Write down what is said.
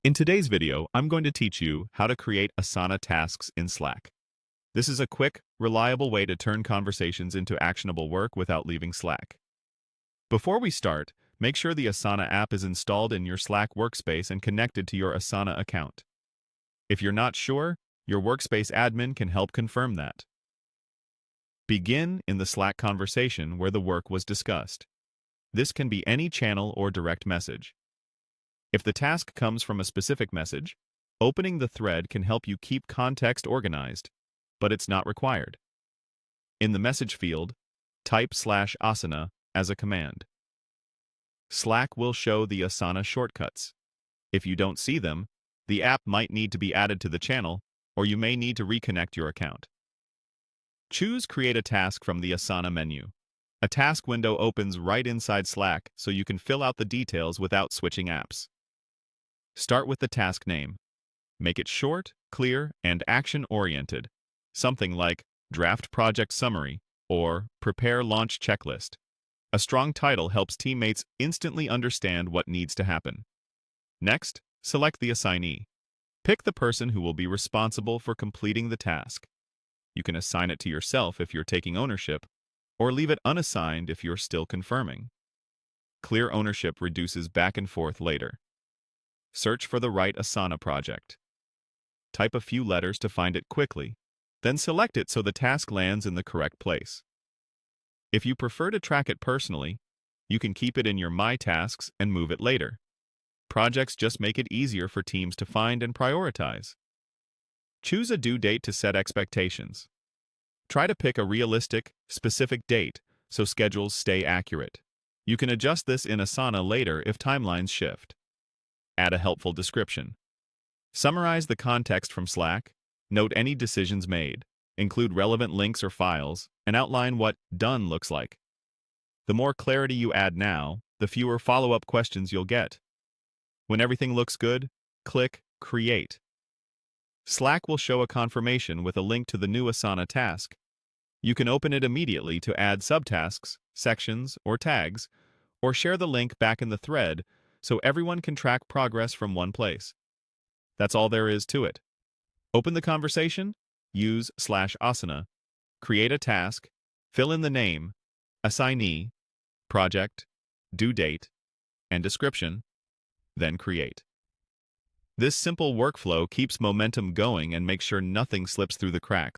In today's video, I'm going to teach you how to create Asana tasks in Slack. This is a quick, reliable way to turn conversations into actionable work without leaving Slack. Before we start, make sure the Asana app is installed in your Slack workspace and connected to your Asana account. If you're not sure, your workspace admin can help confirm that. Begin in the Slack conversation where the work was discussed. This can be any channel or direct message. If the task comes from a specific message, opening the thread can help you keep context organized, but it's not required. In the message field, type /asana as a command. Slack will show the Asana shortcuts. If you don't see them, the app might need to be added to the channel, or you may need to reconnect your account. Choose Create a Task from the Asana menu. A task window opens right inside Slack so you can fill out the details without switching apps. Start with the task name. Make it short, clear, and action-oriented, something like Draft Project Summary or Prepare Launch Checklist. A strong title helps teammates instantly understand what needs to happen. Next, select the assignee. Pick the person who will be responsible for completing the task. You can assign it to yourself if you're taking ownership, or leave it unassigned if you're still confirming. Clear ownership reduces back and forth later. Search for the right Asana project. Type a few letters to find it quickly, then select it so the task lands in the correct place. If you prefer to track it personally, you can keep it in your My Tasks and move it later. Projects just make it easier for teams to find and prioritize. Choose a due date to set expectations. Try to pick a realistic, specific date so schedules stay accurate. You can adjust this in Asana later if timelines shift. Add a helpful description. Summarize the context from Slack, note any decisions made, include relevant links or files, and outline what done looks like. The more clarity you add now, the fewer follow-up questions you'll get. When everything looks good, click Create. Slack will show a confirmation with a link to the new Asana task. You can open it immediately to add subtasks, sections, or tags, or share the link back in the thread so everyone can track progress from one place. That's all there is to it. Open the conversation, use /asana, create a task, fill in the name, assignee, project, due date, and description, then create. This simple workflow keeps momentum going and makes sure nothing slips through the cracks.